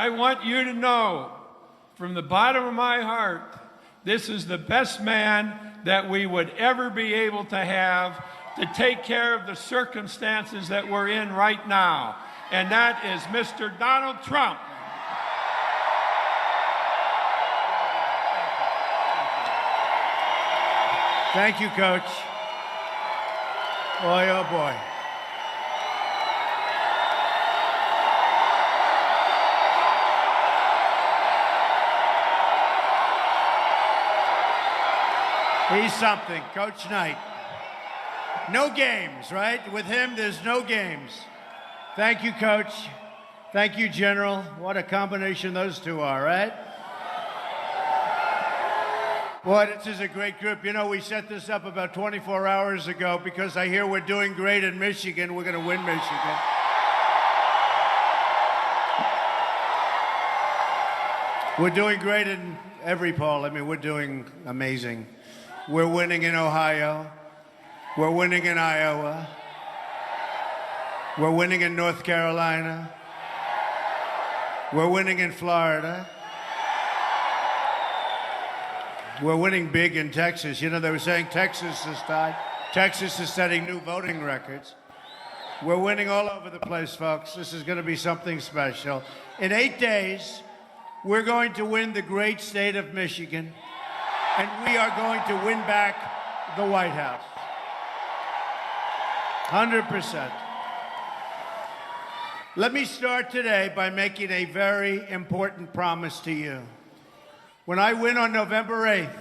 I want you to know from the bottom of my heart, this is the best man that we would ever be able to have to take care of the circumstances that we're in right now. And that is Mr. Donald Trump. Thank you, Coach. Boy, oh boy. He's something, Coach Knight. No games, right? With him, there's no games. Thank you, Coach. Thank you, General. What a combination those two are, right? Boy, this is a great group. You know, we set this up about 24 hours ago because I hear we're doing great in Michigan. We're going to win Michigan. We're doing great in every poll. I mean, we're doing amazing. We're winning in Ohio. We're winning in Iowa. We're winning in North Carolina. We're winning in Florida. We're winning big in Texas. You know, they were saying Texas is tied. Texas is setting new voting records. We're winning all over the place, folks. This is going to be something special. In 8 days, we're going to win the great state of Michigan, and we are going to win back the White House. 100%. Let me start today by making a very important promise to you. When I win on November 8th,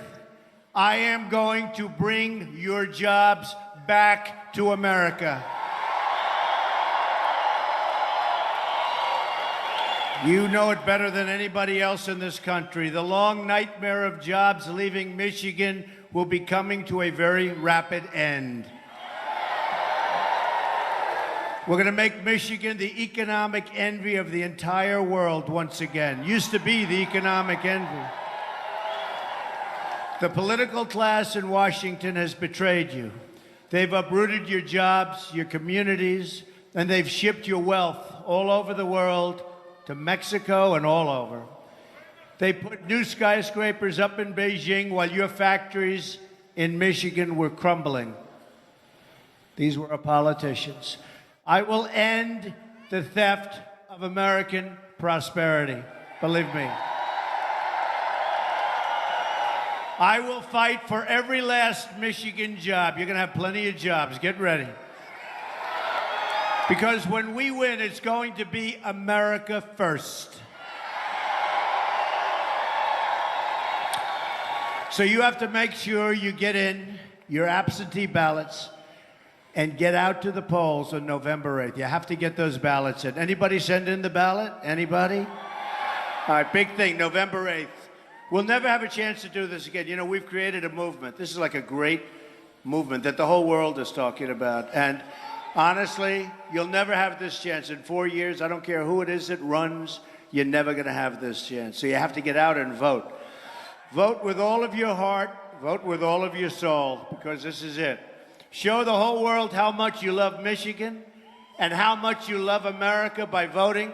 I am going to bring your jobs back to America. You know it better than anybody else in this country. The long nightmare of jobs leaving Michigan will be coming to a very rapid end. We're going to make Michigan the economic envy of the entire world once again. Used to be the economic envy. The political class in Washington has betrayed you. They've uprooted your jobs, your communities, and they've shipped your wealth all over the world to Mexico and all over. They put new skyscrapers up in Beijing while your factories in Michigan were crumbling. These were our politicians. I will end the theft of American prosperity. Believe me. I will fight for every last Michigan job. You're going to have plenty of jobs. Get ready. Because when we win, it's going to be America first. So you have to make sure you get in your absentee ballots and get out to the polls on November 8th. You have to get those ballots in. Anybody send in the ballot? Anybody? All right, big thing, November 8th. We'll never have a chance to do this again. You know, we've created a movement. This is like a great movement that the whole world is talking about. And honestly, you'll never have this chance. In 4 years, I don't care who it is that runs, you're never going to have this chance. So you have to get out and vote. Vote with all of your heart. Vote with all of your soul, because this is it. Show the whole world how much you love Michigan and how much you love America by voting,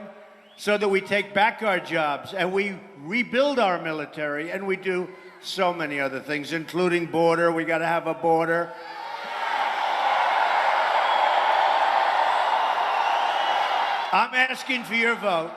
so that we take back our jobs and we rebuild our military, and we do so many other things, including border. We got to have a border. I'm asking for your vote.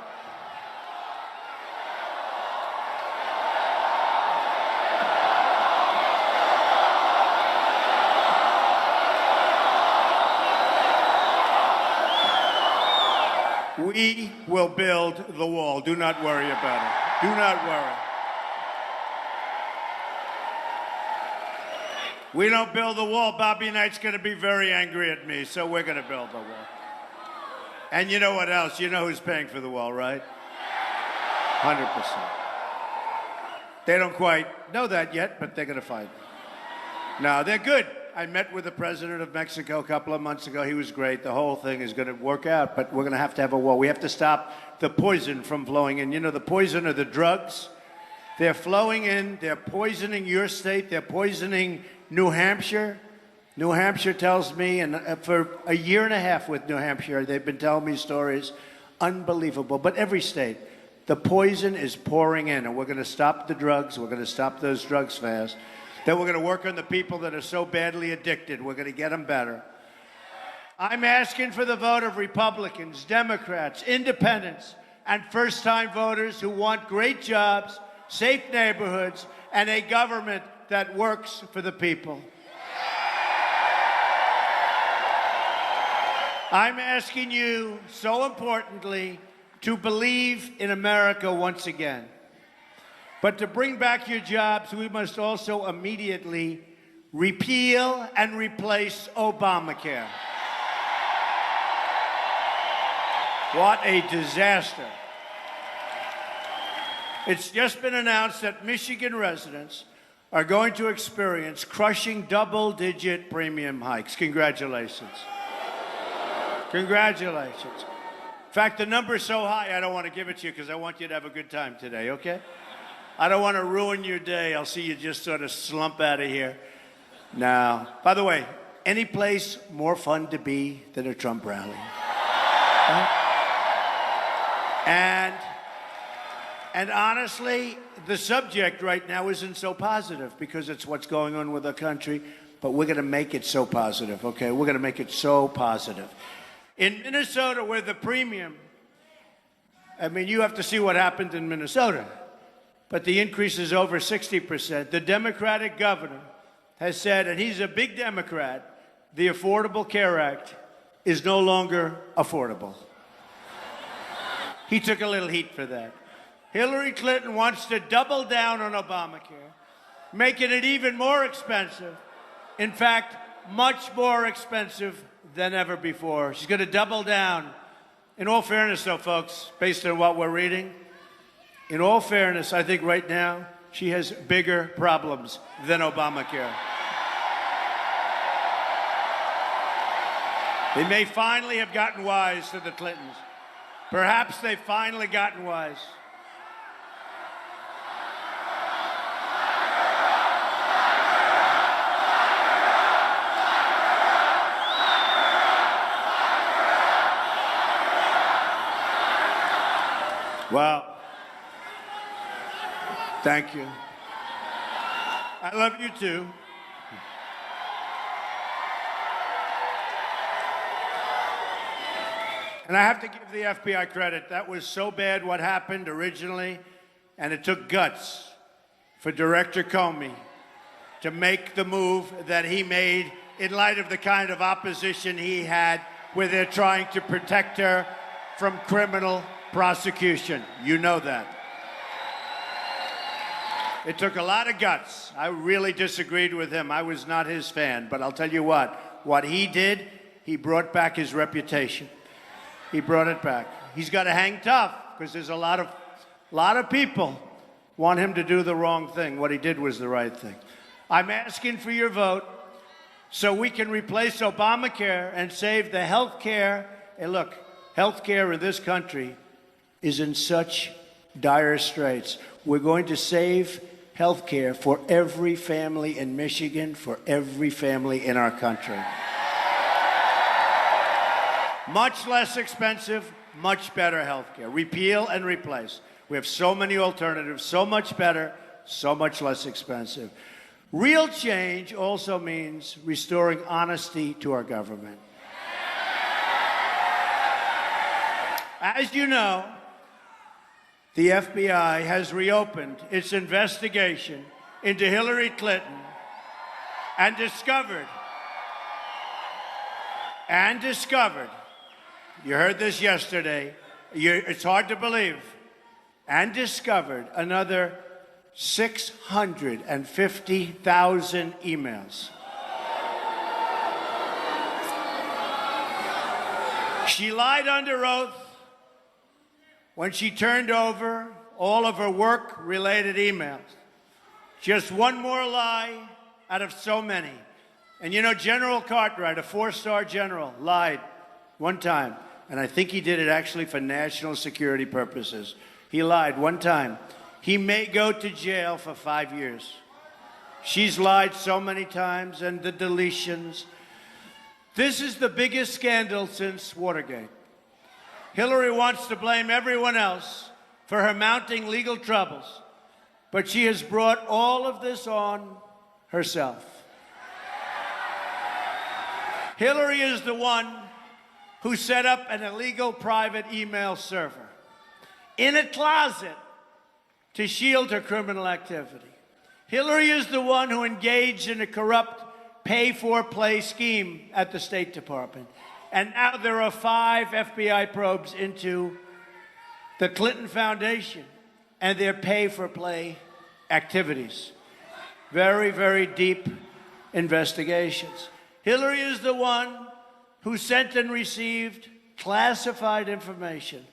We will build the wall. Do not worry about it. Do not worry. We don't build the wall, Bobby Knight's going to be very angry at me, so we're going to build the wall. And you know what else? You know who's paying for the wall, right? 100%. They don't quite know that yet, but they're going to find it. No, they're good. I met with the president of Mexico a couple of months ago. He was great. The whole thing is going to work out, but we're going to have a wall. We have to stop the poison from flowing in. You know, the poison are the drugs. They're flowing in. They're poisoning your state. They're poisoning New Hampshire. New Hampshire tells me, and for a year and a half with New Hampshire, they've been telling me stories. Unbelievable. But every state. The poison is pouring in, and we're going to stop the drugs. We're going to stop those drugs fast. Then we're going to work on the people that are so badly addicted. We're going to get them better. I'm asking for the vote of Republicans, Democrats, independents, and first-time voters who want great jobs, safe neighborhoods, and a government that works for the people. I'm asking you, so importantly, to believe in America once again. But to bring back your jobs, we must also immediately repeal and replace Obamacare. What a disaster. It's just been announced that Michigan residents are going to experience crushing double-digit premium hikes. Congratulations. Congratulations. In fact, the number is so high, I don't want to give it to you because I want you to have a good time today, okay? I don't want to ruin your day. I'll see you just sort of slump out of here. Now, by the way, any place more fun to be than a Trump rally? Right? And honestly, the subject right now isn't so positive because it's what's going on with our country, but we're going to make it so positive, okay? We're going to make it so positive. In Minnesota, where the premium, I mean, you have to see what happened in Minnesota, but the increase is over 60%. The Democratic governor has said, and he's a big Democrat, the Affordable Care Act is no longer affordable. He took a little heat for that. Hillary Clinton wants to double down on Obamacare, making it even more expensive. In fact, much more expensive than ever before. She's going to double down. In all fairness, though, folks, based on what we're reading, in all fairness, I think right now she has bigger problems than Obamacare. They may finally have gotten wise to the Clintons. Perhaps they've finally gotten wise. Well, thank you. I love you too. And I have to give the FBI credit. That was so bad what happened originally, and it took guts for Director Comey to make the move that he made in light of the kind of opposition he had where they're trying to protect her from criminal prosecution. You know that. It took a lot of guts. I really disagreed with him. I was not his fan. But I'll tell you what he did, he brought back his reputation. He brought it back. He's got to hang tough because there's a lot of people want him to do the wrong thing. What he did was the right thing. I'm asking for your vote so we can replace Obamacare and save the health care. And look, health care in this country is in such dire straits. We're going to save health care for every family in Michigan, for every family in our country. Much less expensive, much better health care. Repeal and replace. We have so many alternatives, so much better, so much less expensive. Real change also means restoring honesty to our government. As you know, the FBI has reopened its investigation into Hillary Clinton and discovered, you heard this yesterday, it's hard to believe, and discovered another 650,000 emails. She lied under oath when she turned over all of her work-related emails. Just one more lie out of so many. And you know, General Cartwright, a 4-star general, lied one time. And I think he did it actually for national security purposes. He lied one time. He may go to jail for 5 years. She's lied so many times, and the deletions. This is the biggest scandal since Watergate. Hillary wants to blame everyone else for her mounting legal troubles, but she has brought all of this on herself. Hillary is the one who set up an illegal private email server in a closet to shield her criminal activity. Hillary is the one who engaged in a corrupt pay-for-play scheme at the State Department. And now there are 5 FBI probes into the Clinton Foundation and their pay-for-play activities. Very, very deep investigations. Hillary is the one who sent and received classified information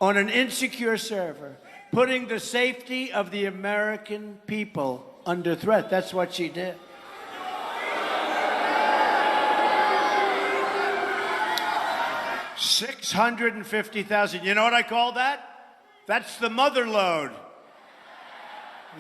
on an insecure server, putting the safety of the American people under threat. That's what she did. $650,000. You know what I call that? That's the mother load.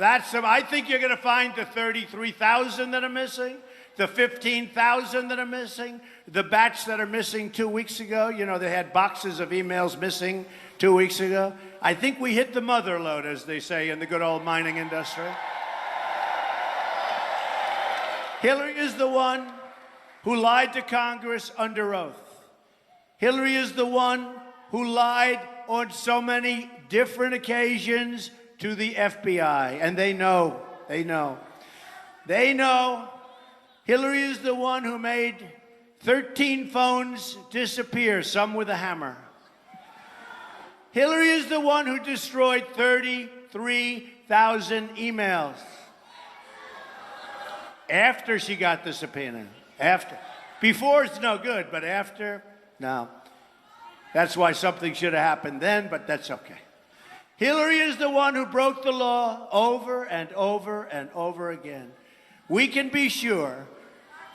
I think you're going to find the 33,000 that are missing, the 15,000 that are missing, the batch that are missing 2 weeks ago. You know, they had boxes of emails missing 2 weeks ago. I think we hit the mother load, as they say in the good old mining industry. Hillary is the one who lied to Congress under oath. Hillary is the one who lied on so many different occasions to the FBI, and they know. Hillary is the one who made 13 phones disappear, some with a hammer. Hillary is the one who destroyed 33,000 emails. After she got the subpoena. After. Before it's no good, but after, no. That's why something should have happened then, but that's okay. Hillary is the one who broke the law over and over and over again. We can be sure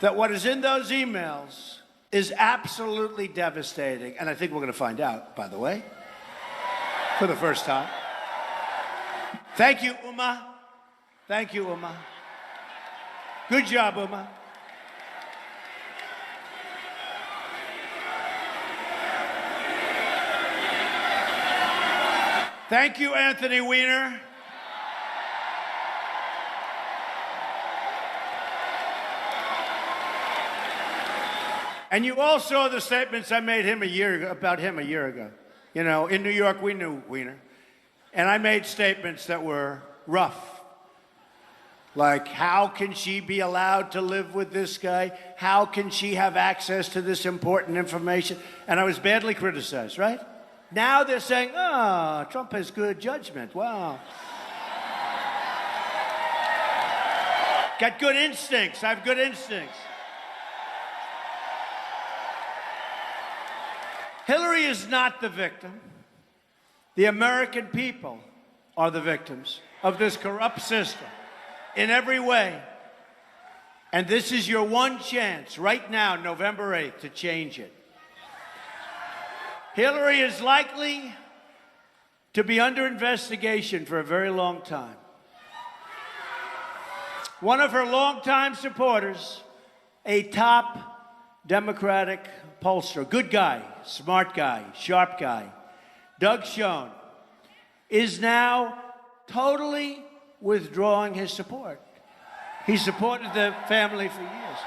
that what is in those emails is absolutely devastating. And I think we're going to find out, by the way, for the first time. Thank you, Uma. Thank you, Uma. Good job, Uma. Thank you, Anthony Weiner. And you all saw the statements I made about him a year ago. You know, in New York, we knew Weiner. And I made statements that were rough. Like, how can she be allowed to live with this guy? How can she have access to this important information? And I was badly criticized, right? Now they're saying, Trump has good judgment. Wow. Got good instincts. I have good instincts. Hillary is not the victim. The American people are the victims of this corrupt system in every way. And this is your one chance right now, November 8th, to change it. Hillary is likely to be under investigation for a very long time. One of her longtime supporters, a top Democratic pollster, good guy, smart guy, sharp guy, Doug Schoen, is now totally withdrawing his support. He supported the family for years.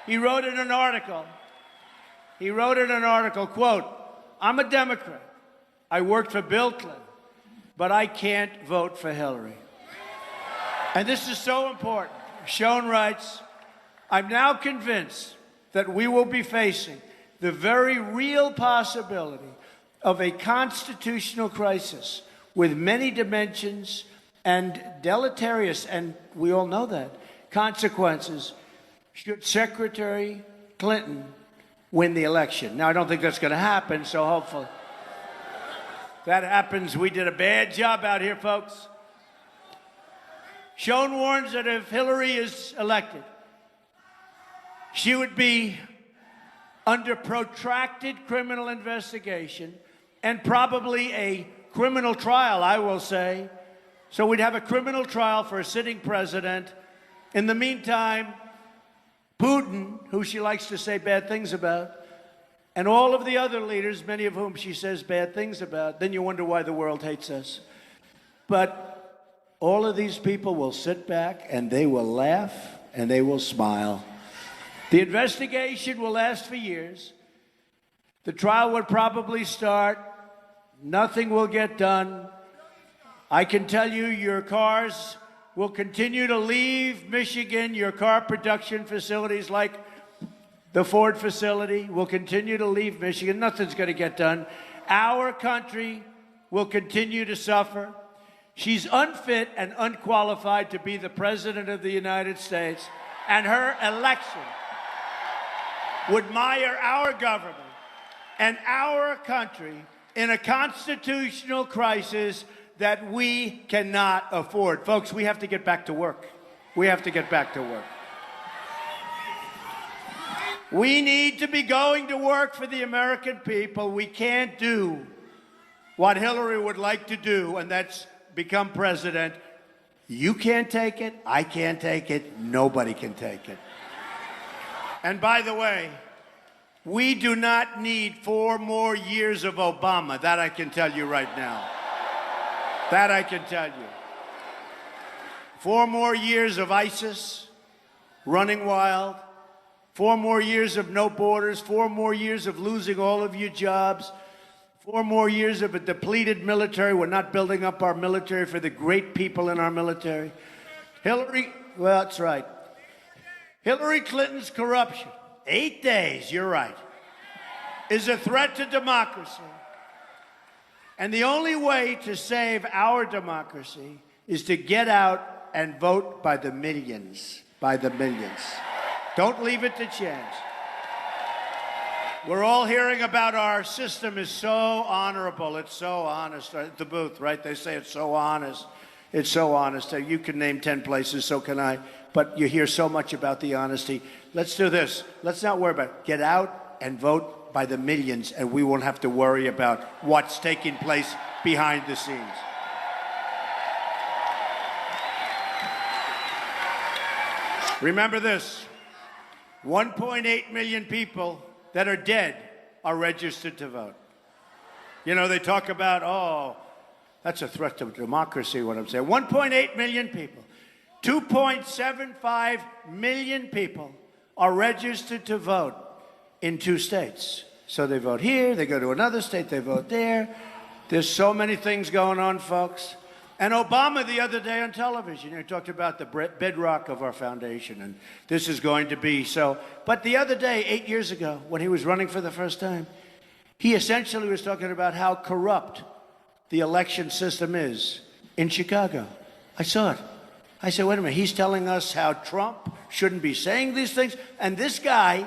He wrote in an article, quote, "I'm a Democrat. I worked for Bill Clinton, but I can't vote for Hillary." And this is so important. Schoen writes, "I'm now convinced that we will be facing the very real possibility of a constitutional crisis with many dimensions and deleterious, and we all know that, consequences should Secretary Clinton win the election." Now, I don't think that's going to happen, so hopefully that happens. We did a bad job out here, folks. Schoen warns that if Hillary is elected, she would be under protracted criminal investigation and probably a criminal trial, I will say. So we'd have a criminal trial for a sitting president. In the meantime, Putin, who she likes to say bad things about, and all of the other leaders, many of whom she says bad things about, then you wonder why the world hates us. But all of these people will sit back and they will laugh and they will smile. The investigation will last for years. The trial would probably start. Nothing will get done. I can tell you your cars will continue to leave Michigan. Your car production facilities like the Ford facility will continue to leave Michigan. Nothing's going to get done. Our country will continue to suffer. She's unfit and unqualified to be the President of the United States, and her election would mire our government and our country in a constitutional crisis that we cannot afford. Folks, we have to get back to work. We have to get back to work. We need to be going to work for the American people. We can't do what Hillary would like to do, and that's become president. You can't take it. I can't take it. Nobody can take it. And by the way, we do not need 4 more years of Obama. That I can tell you right now. That I can tell you. 4 more years of ISIS running wild. 4 more years of no borders. 4 more years of losing all of your jobs. 4 more years of a depleted military. We're not building up our military for the great people in our military. Hillary, well, that's right. Hillary Clinton's corruption, 8 days, you're right, is a threat to democracy. And the only way to save our democracy is to get out and vote by the millions. By the millions. Don't leave it to chance. We're all hearing about our system is so honorable. It's so honest. At the booth, right? They say it's so honest. It's so honest. You can name 10 places, so can I. But you hear so much about the honesty. Let's do this. Let's not worry about it. Get out and vote by the millions, and we won't have to worry about what's taking place behind the scenes. Remember this, 1.8 million people that are dead are registered to vote. You know, they talk about, oh, that's a threat to democracy, what I'm saying. 1.8 million people. 2.75 million people are registered to vote in 2 states. So they vote here, they go to another state, they vote there. There's so many things going on, folks. And Obama the other day on television, he talked about the bedrock of our foundation, and this is going to be so. But the other day, 8 years ago, when he was running for the first time, he essentially was talking about how corrupt the election system is in Chicago. I saw it. I said, wait a minute, he's telling us how Trump shouldn't be saying these things, and this guy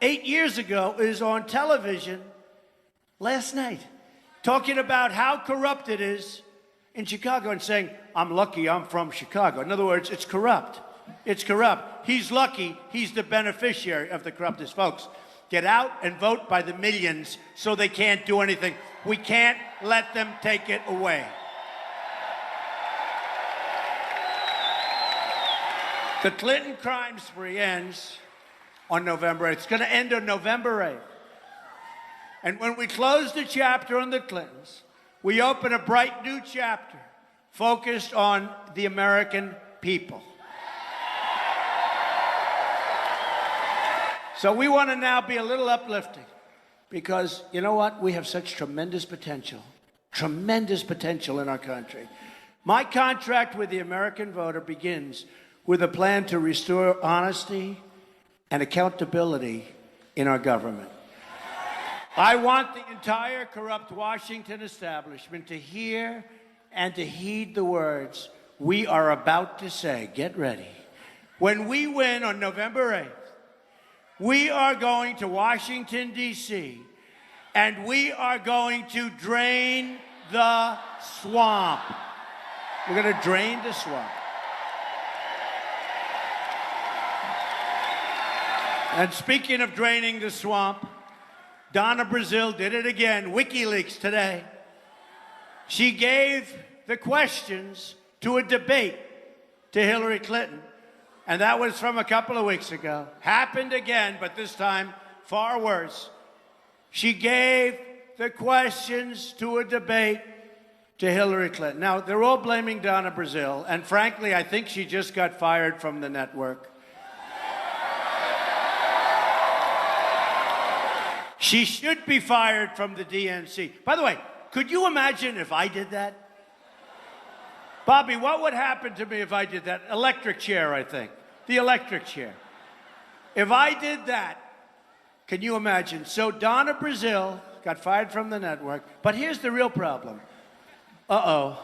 8 years ago is on television last night talking about how corrupt it is in Chicago and saying, I'm lucky I'm from Chicago. In other words, it's corrupt. It's corrupt. He's lucky he's the beneficiary of the corruptness. Folks, get out and vote by the millions so they can't do anything. We can't let them take it away. The Clinton crime spree ends on November 8th. It's going to end on November 8th. And when we close the chapter on the Clintons, we open a bright new chapter focused on the American people. So we want to now be a little uplifting because, you know what? We have such tremendous potential in our country. My contract with the American voter begins with a plan to restore honesty and accountability in our government. I want the entire corrupt Washington establishment to hear and to heed the words we are about to say. Get ready. When we win on November 8th, we are going to Washington, D.C., and we are going to drain the swamp. We're going to drain the swamp. And speaking of draining the swamp, Donna Brazile did it again, WikiLeaks today. She gave the questions to a debate to Hillary Clinton, and that was from a couple of weeks ago. Happened again, but this time far worse. She gave the questions to a debate to Hillary Clinton. Now, they're all blaming Donna Brazile, and frankly, I think she just got fired from the network. She should be fired from the DNC. By the way, could you imagine if I did that? Bobby, what would happen to me if I did that? Electric chair, I think. The electric chair. If I did that, can you imagine? So Donna Brazile got fired from the network, but here's the real problem. Uh-oh.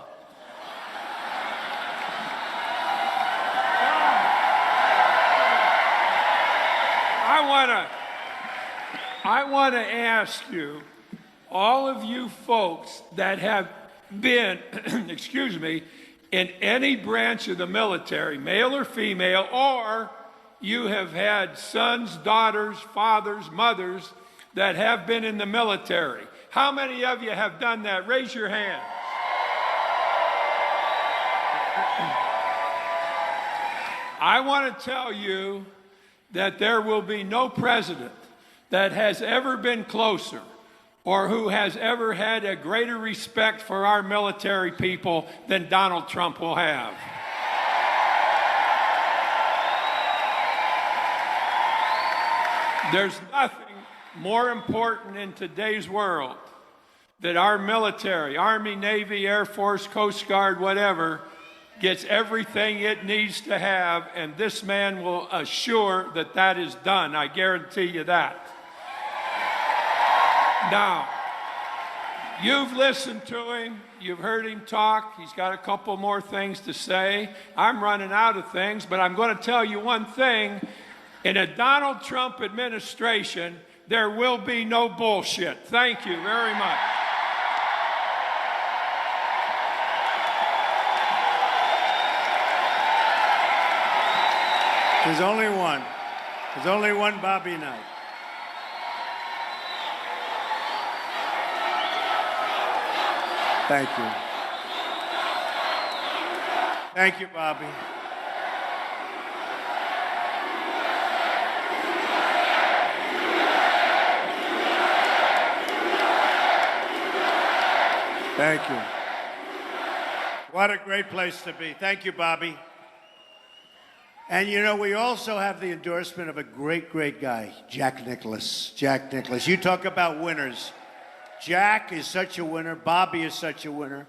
I want to ask you, all of you folks that have been, excuse me, in any branch of the military, male or female, or you have had sons, daughters, fathers, mothers that have been in the military. How many of you have done that? Raise your hand. I want to tell you that there will be no president that has ever been closer or who has ever had a greater respect for our military people than Donald Trump will have. There's nothing more important in today's world that our military, Army, Navy, Air Force, Coast Guard, whatever, gets everything it needs to have, and this man will assure that that is done. I guarantee you that. Now, you've listened to him, you've heard him talk, he's got a couple more things to say. I'm running out of things, but I'm going to tell you one thing. In a Donald Trump administration, there will be no bullshit. Thank you very much. There's only one. There's only one Bobby Knight. Thank you. Thank you, Bobby. Thank you. What a great place to be. Thank you, Bobby. And you know, we also have the endorsement of a great, great guy, Jack Nicklaus. Jack Nicklaus. You talk about winners. Jack is such a winner. Bobby is such a winner.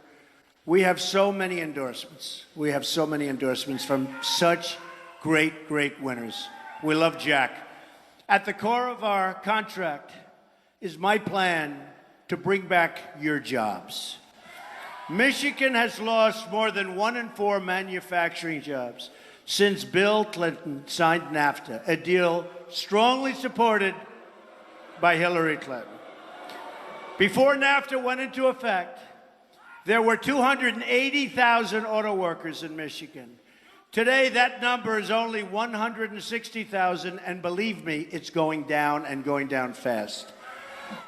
We have so many endorsements. We have so many endorsements from such great, great winners. We love Jack. At the core of our contract is my plan to bring back your jobs. Michigan has lost more than 1 in 4 manufacturing jobs since Bill Clinton signed NAFTA, a deal strongly supported by Hillary Clinton. Before NAFTA went into effect, there were 280,000 auto workers in Michigan. Today, that number is only 160,000, and believe me, it's going down and going down fast.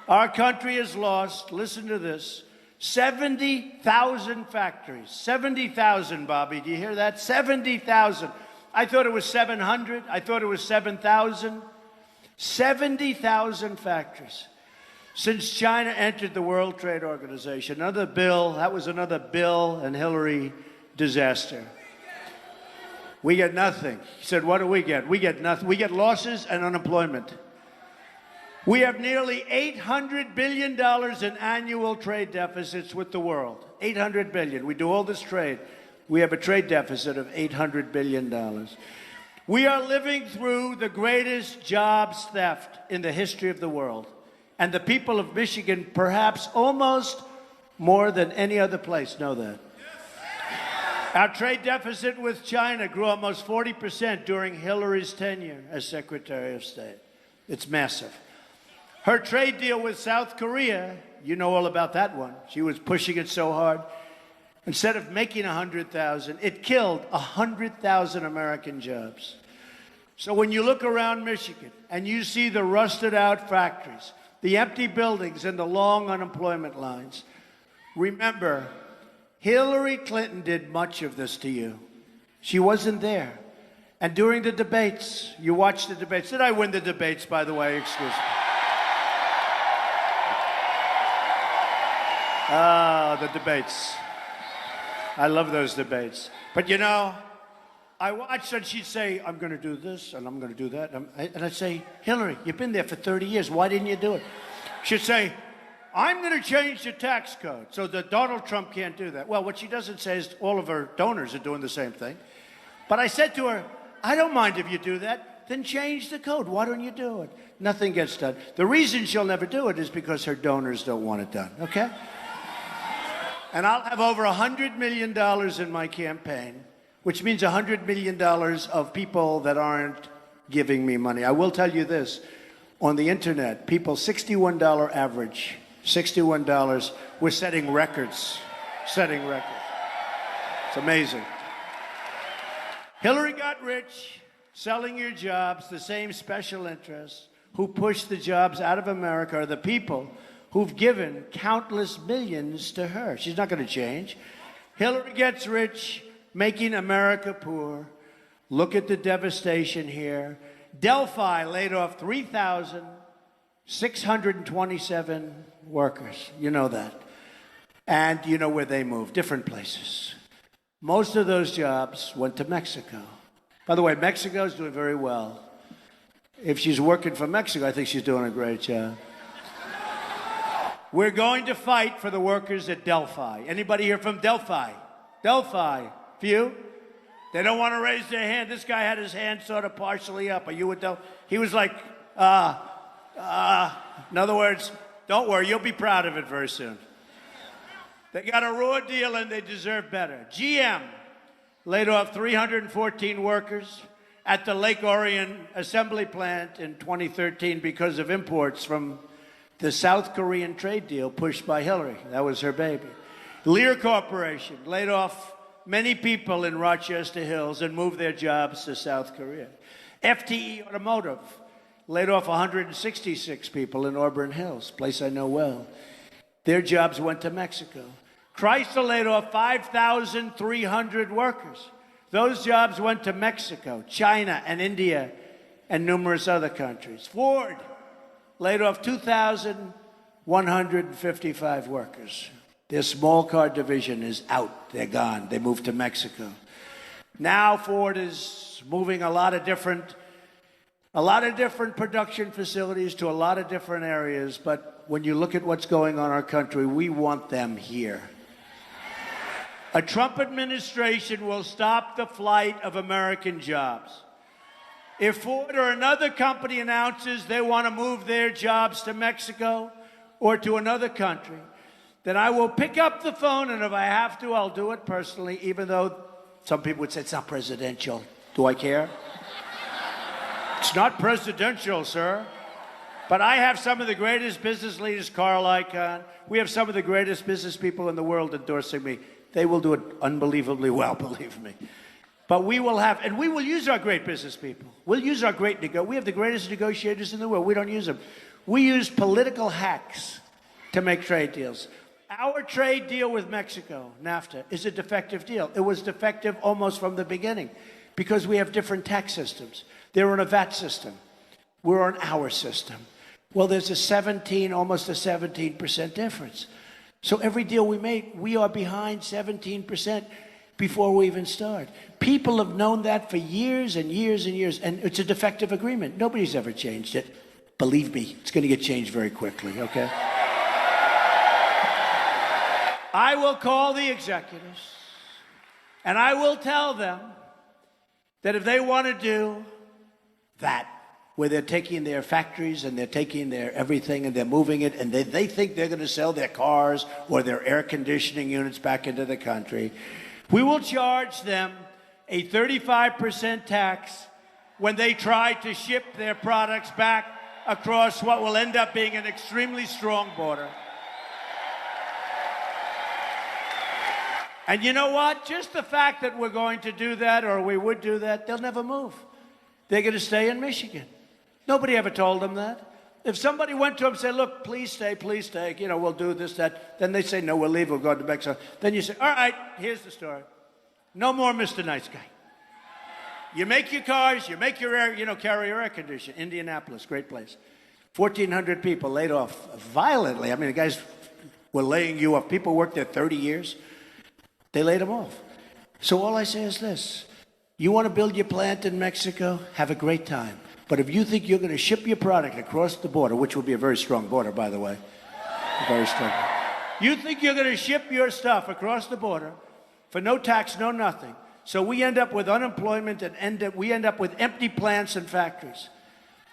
Our country has lost, listen to this, 70,000 factories. 70,000, Bobby, do you hear that? 70,000. I thought it was 700. I thought it was 7,000. 70,000 factories. Since China entered the World Trade Organization, that was another Bill and Hillary disaster. We get nothing. He said, what do we get? We get nothing. We get losses and unemployment. We have nearly $800 billion in annual trade deficits with the world. $800 billion. We do all this trade. We have a trade deficit of $800 billion. We are living through the greatest jobs theft in the history of the world. And the people of Michigan, perhaps almost more than any other place, know that. Our trade deficit with China grew almost 40% during Hillary's tenure as Secretary of State. It's massive. Her trade deal with South Korea, you know all about that one. She was pushing it so hard. Instead of making 100,000, it killed 100,000 American jobs. So when you look around Michigan and you see the rusted out factories, the empty buildings and the long unemployment lines, remember, Hillary Clinton did much of this to you. She wasn't there. And during the debates, you watched the debates. Did I win the debates, by the way? Excuse me. The debates. I love those debates. But you know, I watched and she'd say, I'm going to do this and I'm going to do that. And I'd say, Hillary, you've been there for 30 years. Why didn't you do it? She'd say, I'm going to change the tax code so that Donald Trump can't do that. Well, what she doesn't say is all of her donors are doing the same thing. But I said to her, I don't mind if you do that. Then change the code. Why don't you do it? Nothing gets done. The reason she'll never do it is because her donors don't want it done, okay? And I'll have over $100 million in my campaign, which means $100 million of people that aren't giving me money. I will tell you this. On the internet, people, $61 average, $61, we're setting records, It's amazing. Hillary got rich selling your jobs. The same special interests who push the jobs out of America are the people who've given countless millions to her. She's not going to change. Hillary gets rich, making America poor. Look at the devastation here. Delphi laid off 3,627 workers. You know that. And you know where they moved, different places. Most of those jobs went to Mexico. By the way, Mexico's doing very well. If she's working for Mexico, I think she's doing a great job. We're going to fight for the workers at Delphi. Anybody here from Delphi? Delphi. Few? They don't want to raise their hand. This guy had his hand sort of partially up. Are you with Delphi? He was like, in other words, don't worry, you'll be proud of it very soon. They got a raw deal and they deserve better. GM laid off 314 workers at the Lake Orion assembly plant in 2013 because of imports from the South Korean trade deal pushed by Hillary. That was her baby. Lear Corporation laid off many people in Rochester Hills and moved their jobs to South Korea. FTE Automotive laid off 166 people in Auburn Hills, place I know well. Their jobs went to Mexico. Chrysler laid off 5,300 workers. Those jobs went to Mexico, China, and India, and numerous other countries. Ford laid off 2,155 workers. Their small car division is out. They're gone. They moved to Mexico. Now Ford is moving a lot of different production facilities to a lot of different areas. But when you look at what's going on in our country, we want them here. A Trump administration will stop the flight of American jobs. If Ford or another company announces they want to move their jobs to Mexico or to another country, then I will pick up the phone, and if I have to, I'll do it personally, even though some people would say it's not presidential. Do I care? It's not presidential, sir. But I have some of the greatest business leaders, Carl Icahn. We have some of the greatest business people in the world endorsing me. They will do it unbelievably well, believe me. But we will have, and we will use our great business people. We'll use our we have the greatest negotiators in the world. We don't use them. We use political hacks to make trade deals. Our trade deal with Mexico, NAFTA, is a defective deal. It was defective almost from the beginning because we have different tax systems. They're on a VAT system. We're on our system. Well, there's almost a 17% difference. So every deal we make, we are behind 17% before we even start. People have known that for years and years and years, and it's a defective agreement. Nobody's ever changed it. Believe me, it's going to get changed very quickly, okay? I will call the executives, and I will tell them that if they want to do that, where they're taking their factories and they're taking their everything and they're moving it, and they think they're going to sell their cars or their air conditioning units back into the country, we will charge them a 35% tax when they try to ship their products back across what will end up being an extremely strong border. And you know what? Just the fact that we're going to do that, or we would do that, they'll never move. They're going to stay in Michigan. Nobody ever told them that. If somebody went to them and said, look, please stay, you know, we'll do this, that, then they say, no, we'll leave, we'll go to Mexico. Then you say, all right, here's the story. No more Mr. Nice Guy. You make your cars, you make your air, carry your air conditioner. Indianapolis, great place. 1,400 people laid off violently. I mean, the guys were laying you off. People worked there 30 years. They laid them off. So all I say is this. You want to build your plant in Mexico? Have a great time. But if you think you're going to ship your product across the border, which will be a very strong border, by the way, very strong. You think you're going to ship your stuff across the border for no tax, no nothing. So we end up with unemployment and we end up with empty plants and factories.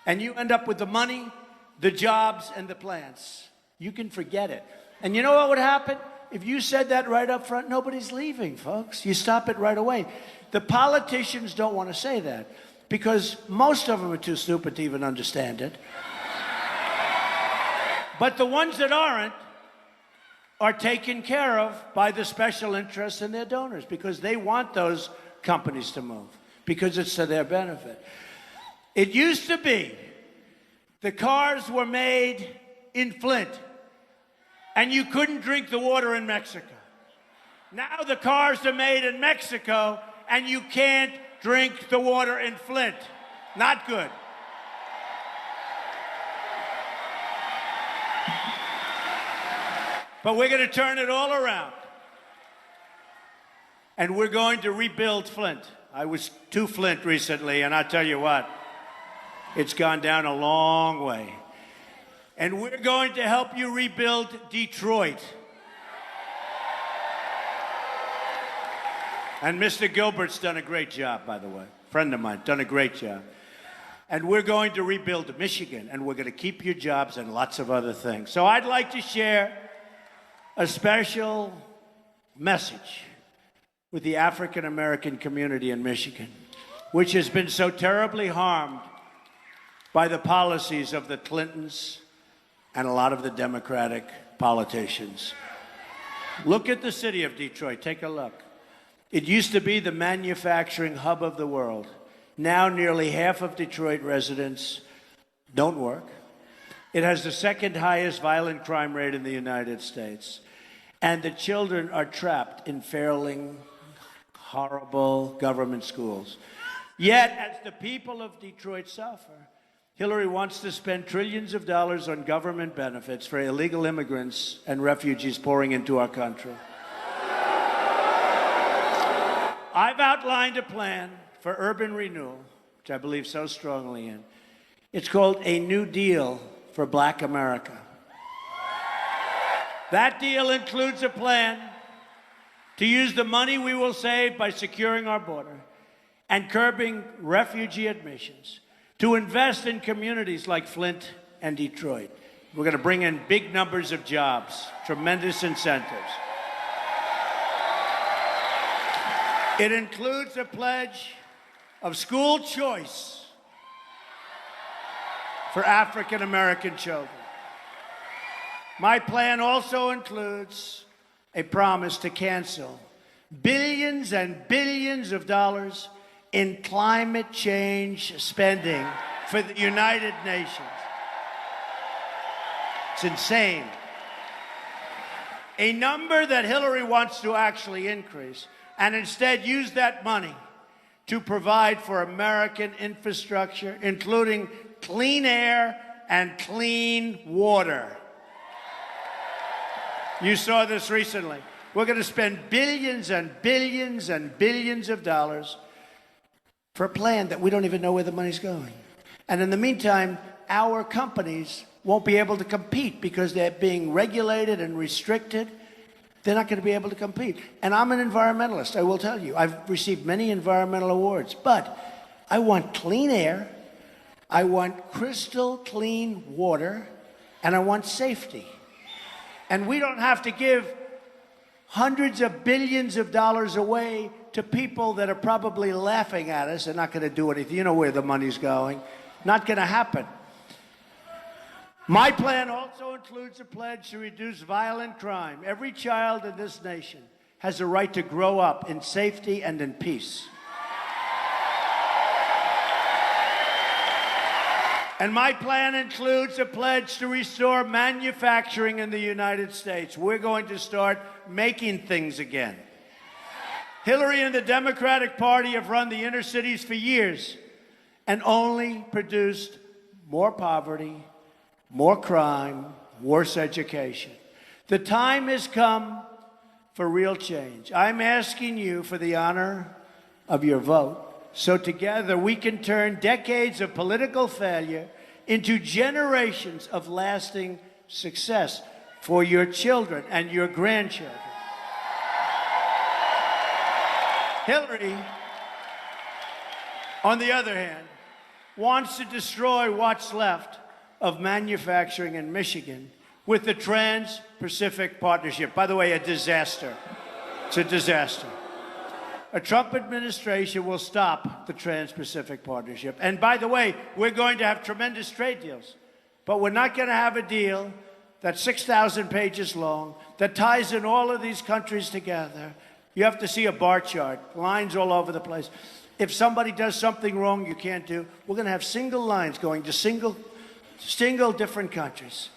And you end up with the money, the jobs, and the plants. You can forget it. And you know what would happen? If you said that right up front, nobody's leaving, folks. You stop it right away. The politicians don't want to say that because most of them are too stupid to even understand it. But the ones that aren't are taken care of by the special interests and their donors because they want those companies to move because it's to their benefit. It used to be the cars were made in Flint and you couldn't drink the water in Mexico. Now the cars are made in Mexico and you can't drink the water in Flint. Not good. But we're going to turn it all around. And we're going to rebuild Flint. I was to Flint recently, and I'll tell you what, it's gone down a long way. And we're going to help you rebuild Detroit. And Mr. Gilbert's done a great job, by the way. Friend of mine, done a great job. And we're going to rebuild Michigan, and we're going to keep your jobs and lots of other things. So I'd like to share a special message with the African American community in Michigan, which has been so terribly harmed by the policies of the Clintons and a lot of the Democratic politicians. Look at the city of Detroit. Take a look. It used to be the manufacturing hub of the world. Now nearly half of Detroit residents don't work. It has the second highest violent crime rate in the United States. And the children are trapped in failing, horrible government schools. Yet, as the people of Detroit suffer, Hillary wants to spend trillions of dollars on government benefits for illegal immigrants and refugees pouring into our country. I've outlined a plan for urban renewal, which I believe so strongly in. It's called a New Deal for Black America. That deal includes a plan to use the money we will save by securing our border and curbing refugee admissions, to invest in communities like Flint and Detroit. We're going to bring in big numbers of jobs, tremendous incentives. It includes a pledge of school choice for African American children. My plan also includes a promise to cancel billions and billions of dollars in climate change spending for the United Nations. It's insane. A number that Hillary wants to actually increase, and instead use that money to provide for American infrastructure, including clean air and clean water. You saw this recently. We're going to spend billions and billions and billions of dollars for a plan that we don't even know where the money's going. And in the meantime, our companies won't be able to compete because they're being regulated and restricted. They're not going to be able to compete. And I'm an environmentalist, I will tell you. I've received many environmental awards, but I want clean air, I want crystal clean water, and I want safety. And we don't have to give hundreds of billions of dollars away to people that are probably laughing at us and not going to do anything. You know where the money's going. Not going to happen. My plan also includes a pledge to reduce violent crime. Every child in this nation has a right to grow up in safety and in peace. And my plan includes a pledge to restore manufacturing in the United States. We're going to start making things again. Hillary and the Democratic Party have run the inner cities for years and only produced more poverty, more crime, worse education. The time has come for real change. I'm asking you for the honor of your vote so together we can turn decades of political failure into generations of lasting success for your children and your grandchildren. Hillary, on the other hand, wants to destroy what's left of manufacturing in Michigan with the Trans-Pacific Partnership. By the way, a disaster. It's a disaster. A Trump administration will stop the Trans-Pacific Partnership. And by the way, we're going to have tremendous trade deals. But we're not going to have a deal that's 6,000 pages long, that ties in all of these countries together. You have to see a bar chart, lines all over the place. If somebody does something wrong you can't do, we're going to have single lines going to single different countries.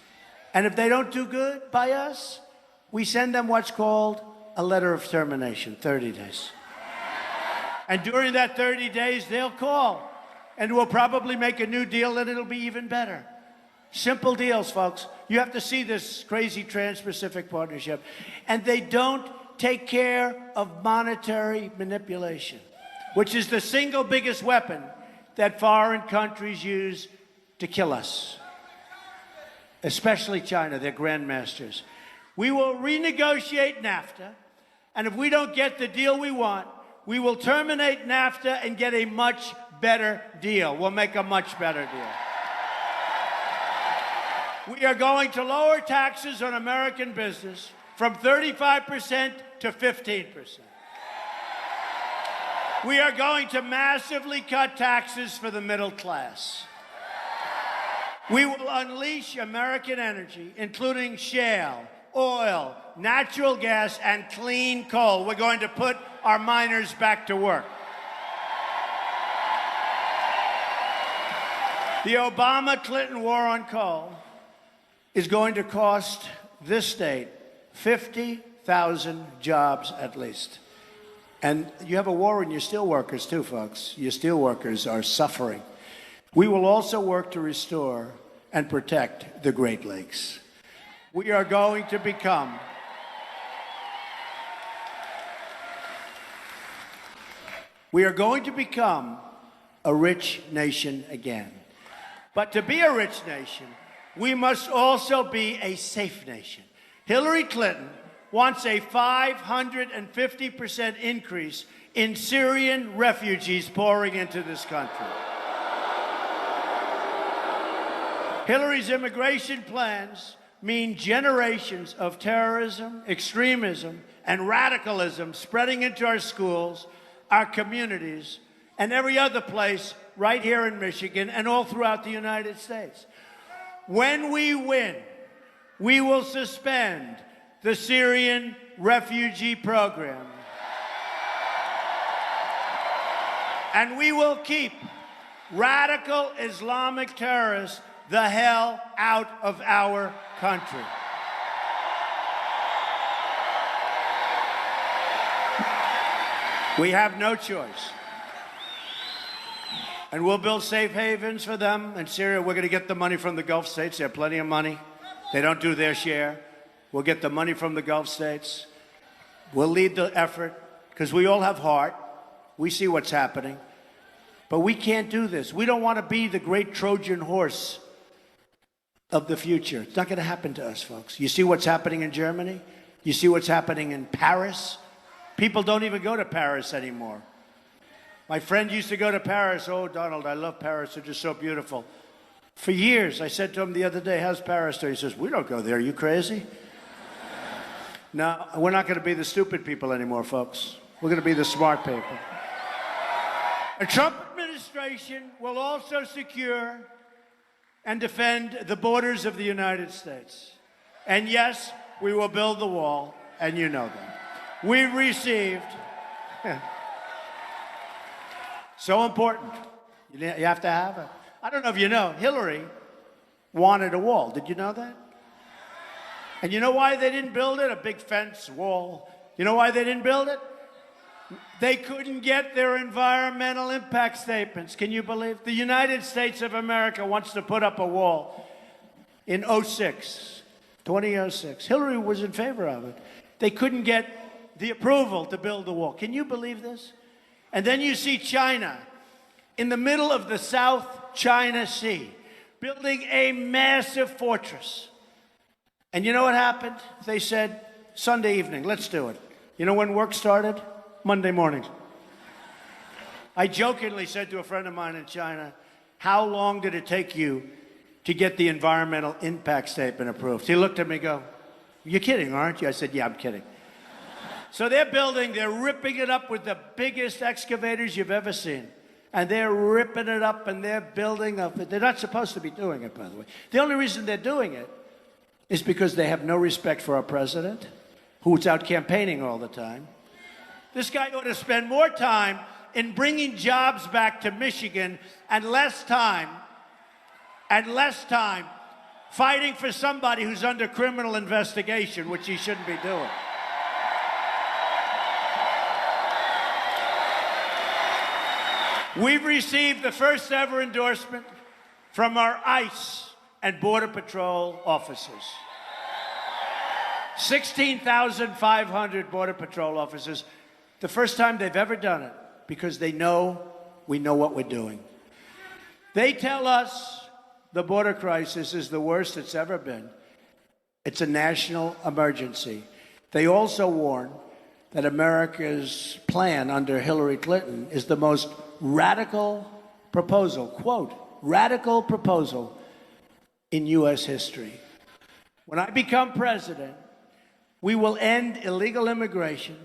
And if they don't do good by us, we send them what's called a letter of termination, 30 days. And during that 30 days, they'll call, and we'll probably make a new deal, and it'll be even better. Simple deals, folks. You have to see this crazy Trans-Pacific Partnership. And they don't take care of monetary manipulation, which is the single biggest weapon that foreign countries use to kill us, especially China, their grandmasters. We will renegotiate NAFTA, and if we don't get the deal we want, we will terminate NAFTA and get a much better deal. We'll make a much better deal. We are going to lower taxes on American business from 35% to 15%. We are going to massively cut taxes for the middle class. We will unleash American energy, including shale, oil, natural gas, and clean coal. We're going to put our miners back to work. The Obama-Clinton war on coal is going to cost this state 50,000 jobs at least. And you have a war on your steelworkers too, folks. Your steelworkers are suffering. We will also work to restore and protect the Great Lakes. We are going to become a rich nation again. But to be a rich nation, we must also be a safe nation. Hillary Clinton wants a 550% increase in Syrian refugees pouring into this country. Hillary's immigration plans mean generations of terrorism, extremism, and radicalism spreading into our schools, our communities, and every other place right here in Michigan and all throughout the United States. When we win, we will suspend the Syrian refugee program. And we will keep radical Islamic terrorists the hell out of our country. We have no choice. And we'll build safe havens for them in Syria. We're going to get the money from the Gulf states. They have plenty of money. They don't do their share. We'll get the money from the Gulf states. We'll lead the effort because we all have heart. We see what's happening. But we can't do this. We don't want to be the great Trojan horse of the future. It's not going to happen to us, folks. You see what's happening in Germany? You see what's happening in Paris? People don't even go to Paris anymore. My friend used to go to Paris. Oh, Donald, I love Paris. It's just so beautiful. For years, I said to him the other day, how's Paris there? He says, we don't go there. Are you crazy? No, we're not going to be the stupid people anymore, folks. We're going to be the smart people. The Trump administration will also secure and defend the borders of the United States. And yes, we will build the wall, and you know that. We've received... So important. You have to have it. I don't know if you know, Hillary wanted a wall. Did you know that? And you know why they didn't build it? A big fence, wall. You know why they didn't build it? They couldn't get their environmental impact statements. Can you believe? The United States of America wants to put up a wall in 2006. Hillary was in favor of it. They couldn't get the approval to build the wall. Can you believe this? And then you see China in the middle of the South China Sea, building a massive fortress. And you know what happened? They said, Sunday evening, let's do it. You know when work started? Monday mornings. I jokingly said to a friend of mine in China, how long did it take you to get the environmental impact statement approved? He looked at me and go, you're kidding, aren't you? I said, yeah, I'm kidding. So they're building, they're ripping it up with the biggest excavators you've ever seen. And they're ripping it up and they're building up. They're not supposed to be doing it, by the way. The only reason they're doing it is because they have no respect for our president, who's out campaigning all the time. This guy ought to spend more time in bringing jobs back to Michigan and less time fighting for somebody who's under criminal investigation, which he shouldn't be doing. We've received the first ever endorsement from our ICE and Border Patrol officers. 16,500 Border Patrol officers. The first time they've ever done it, because they know we know what we're doing. They tell us the border crisis is the worst it's ever been. It's a national emergency. They also warn that America's plan under Hillary Clinton is the most radical proposal, quote, radical proposal in U.S. history. When I become president, we will end illegal immigration,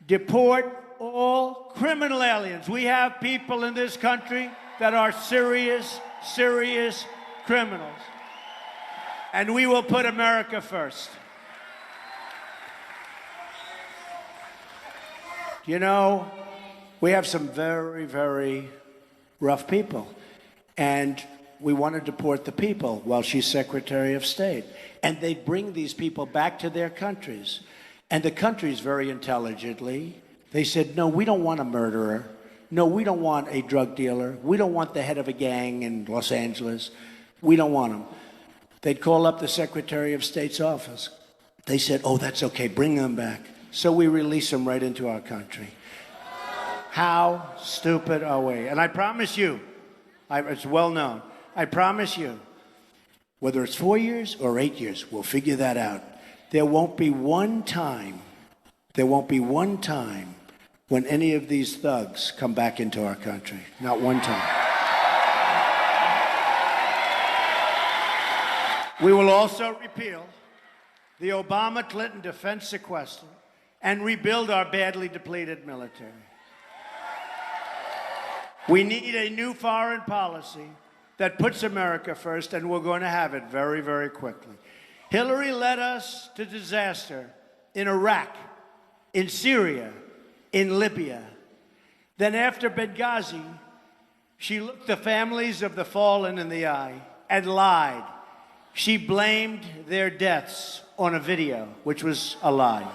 deport all criminal aliens. We have people in this country that are serious, serious criminals. And we will put America first. You know, we have some very, very rough people. And we want to deport the people while she's Secretary of State. And they bring these people back to their countries. And the countries, very intelligently, they said, no, we don't want a murderer. No, we don't want a drug dealer. We don't want the head of a gang in Los Angeles. We don't want him. They'd call up the Secretary of State's office. They said, oh, that's okay, bring them back. So we release them right into our country. How stupid are we? And I promise you, it's well known, I promise you, whether it's 4 years or 8 years, we'll figure that out. There won't be one time when any of these thugs come back into our country. Not one time. We will also repeal the Obama-Clinton defense sequester and rebuild our badly depleted military. We need a new foreign policy that puts America first, and we're going to have it very, very quickly. Hillary led us to disaster in Iraq, in Syria, in Libya. Then after Benghazi, she looked the families of the fallen in the eye and lied. She blamed their deaths on a video, which was a lie.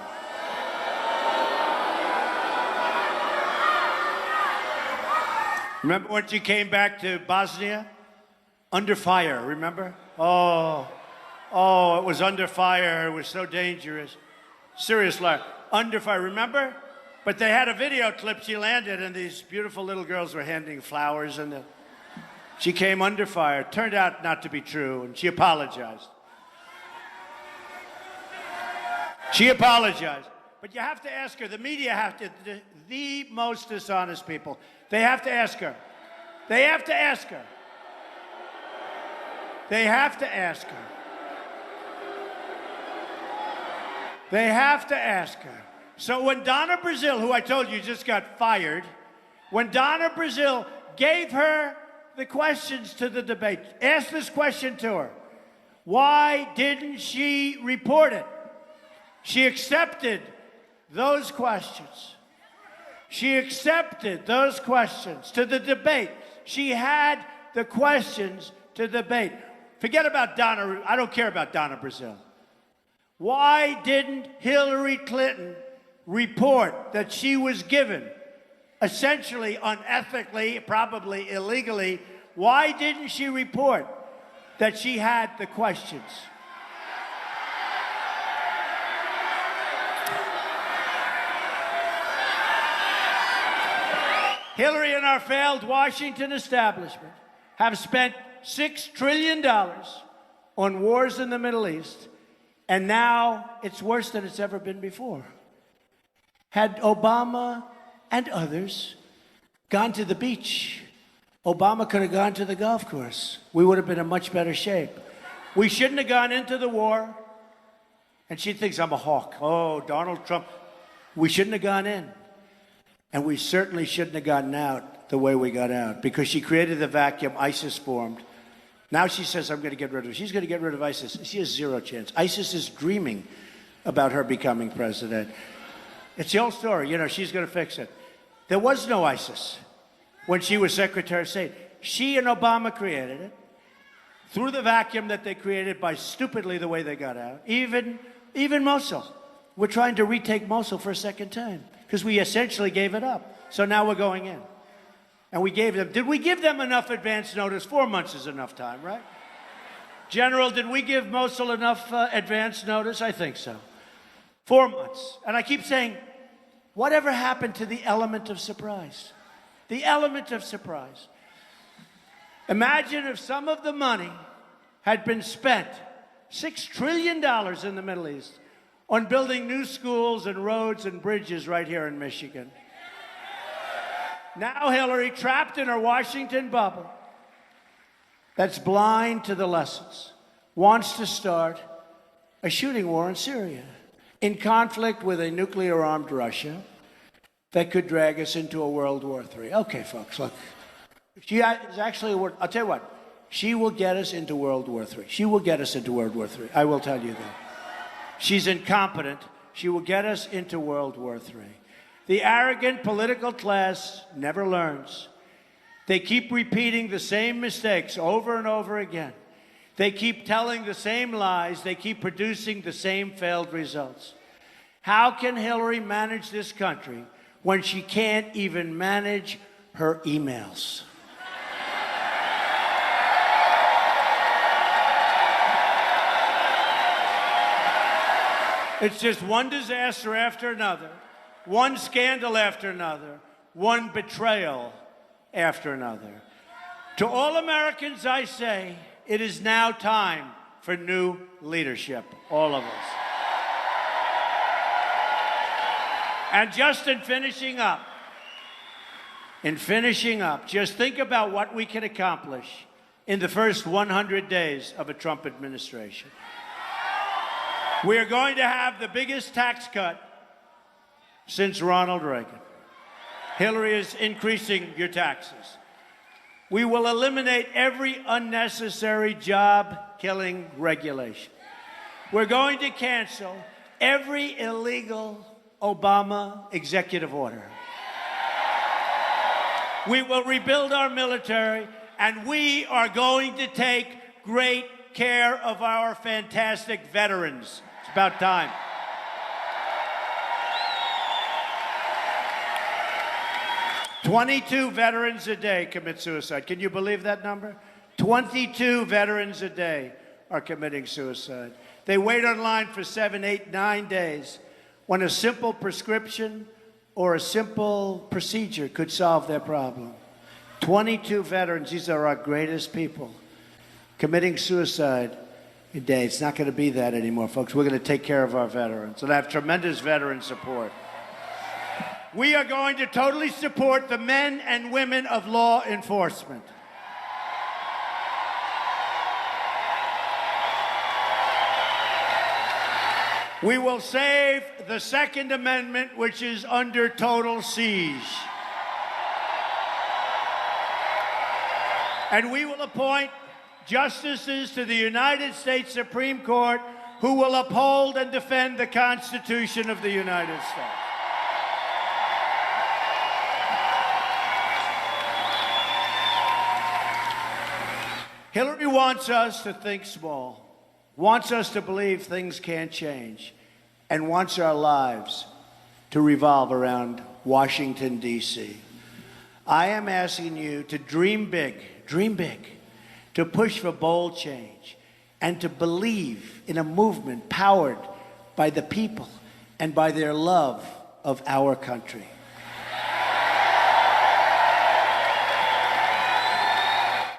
Remember when she came back to Bosnia? Under fire, remember? Oh, it was under fire. It was so dangerous. Serious lie. Under fire, remember? But they had a video clip. She landed, and these beautiful little girls were handing flowers, and she came under fire. Turned out not to be true, and she apologized. She apologized. But you have to ask her. The media have to, the most dishonest people, they have to ask her. They have to ask her. They have to ask her. They have to ask her. So when Donna Brazile, who I told you just got fired, when Donna Brazile gave her the questions to the debate, asked this question to her, why didn't she report it? She accepted those questions. She accepted those questions to the debate. She had the questions to debate. Forget about Donna. I don't care about Donna Brazile. Why didn't Hillary Clinton report that she was given, essentially unethically, probably illegally, why didn't she report that she had the questions? Hillary and our failed Washington establishment have spent $6 trillion on wars in the Middle East, and now it's worse than it's ever been before. Had Obama and others gone to the beach, Obama could have gone to the golf course. We would have been in much better shape. We shouldn't have gone into the war. And she thinks I'm a hawk. Oh, Donald Trump. We shouldn't have gone in. And we certainly shouldn't have gotten out the way we got out, because she created the vacuum, ISIS formed. Now she says, I'm going to get rid of it. She's going to get rid of ISIS. She has zero chance. ISIS is dreaming about her becoming president. It's the old story. You know, she's going to fix it. There was no ISIS when she was Secretary of State. She and Obama created it through the vacuum that they created by stupidly the way they got out. Even Mosul. We're trying to retake Mosul for a second time because we essentially gave it up. So now we're going in. And we gave them, did we give them enough advance notice? 4 months is enough time, right? General, did we give Mosul enough advance notice? I think so. 4 months. And I keep saying, whatever happened to the element of surprise? The element of surprise. Imagine if some of the money had been spent, $6 trillion in the Middle East, on building new schools and roads and bridges right here in Michigan. Now Hillary, trapped in her Washington bubble, that's blind to the lessons, wants to start a shooting war in Syria, in conflict with a nuclear-armed Russia that could drag us into a World War III. Okay, folks, look. She is actually, I'll tell you what, she will get us into World War III. She will get us into World War III. I will tell you that. She's incompetent. She will get us into World War III. The arrogant political class never learns. They keep repeating the same mistakes over and over again. They keep telling the same lies. They keep producing the same failed results. How can Hillary manage this country when she can't even manage her emails? It's just one disaster after another, one scandal after another, one betrayal after another. To all Americans, I say, it is now time for new leadership, all of us. And just in finishing up, just think about what we can accomplish in the first 100 days of a Trump administration. We are going to have the biggest tax cut since Ronald Reagan. Hillary is increasing your taxes. We will eliminate every unnecessary job-killing regulation. We're going to cancel every illegal Obama executive order. We will rebuild our military, and we are going to take great care of our fantastic veterans. It's about time. "22 veterans a day commit suicide." Can you believe that number? 22 veterans a day are committing suicide. They wait online for 7, 8, 9 days when a simple prescription or a simple procedure could solve their problem. 22 veterans, these are our greatest people, committing suicide a day. It's not going to be that anymore, folks. We're going to take care of our veterans, and I have tremendous veteran support. We are going to totally support the men and women of law enforcement. We will save the Second Amendment, which is under total siege. And we will appoint justices to the United States Supreme Court who will uphold and defend the Constitution of the United States. Hillary wants us to think small, wants us to believe things can't change, and wants our lives to revolve around Washington, D.C. I am asking you to dream big, to push for bold change, and to believe in a movement powered by the people and by their love of our country.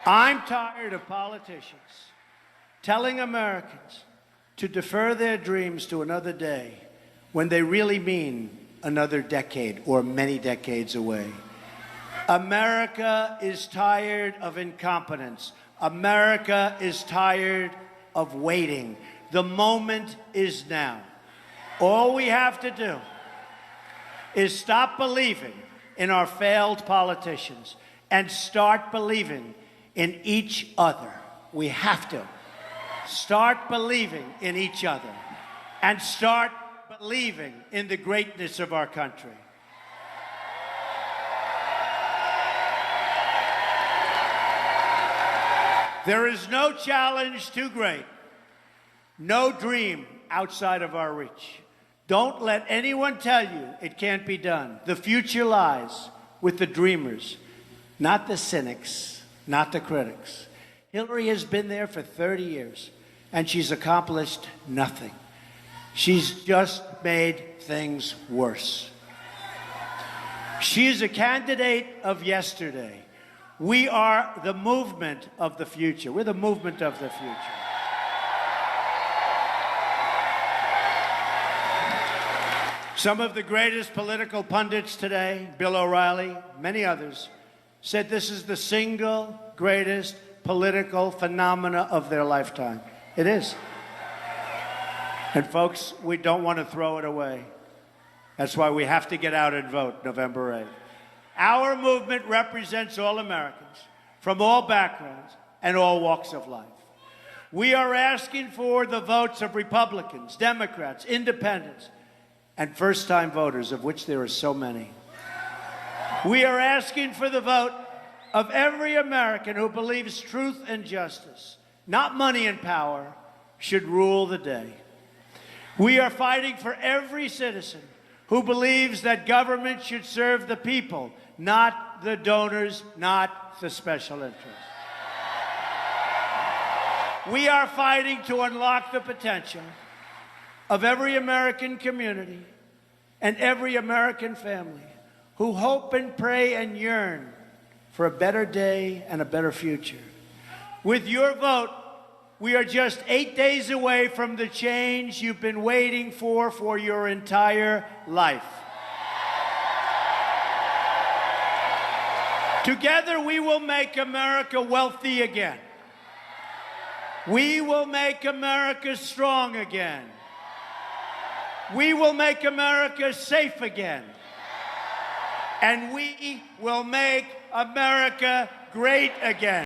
I'm tired of politicians telling Americans to defer their dreams to another day when they really mean another decade or many decades away. America is tired of incompetence. America is tired of waiting. The moment is now. All we have to do is stop believing in our failed politicians and start believing in each other. We have to start believing in each other and start believing in the greatness of our country. There is no challenge too great, no dream outside of our reach. Don't let anyone tell you it can't be done. The future lies with the dreamers, not the cynics, not the critics. Hillary has been there for 30 years, and she's accomplished nothing. She's just made things worse. She's a candidate of yesterday. We are the movement of the future. We're the movement of the future. Some of the greatest political pundits today, Bill O'Reilly, many others, said this is the single greatest political phenomena of their lifetime. It is. And folks, we don't want to throw it away. That's why we have to get out and vote November 8th. Our movement represents all Americans from all backgrounds and all walks of life. We are asking for the votes of Republicans, Democrats, independents, and first-time voters, of which there are so many. We are asking for the vote of every American who believes truth and justice, not money and power, should rule the day. We are fighting for every citizen who believes that government should serve the people, not the donors, not the special interests. We are fighting to unlock the potential of every American community and every American family who hope and pray and yearn for a better day and a better future. With your vote, we are just 8 days away from the change you've been waiting for your entire life. Together, we will make America wealthy again. We will make America strong again. We will make America safe again. And we will make America great again.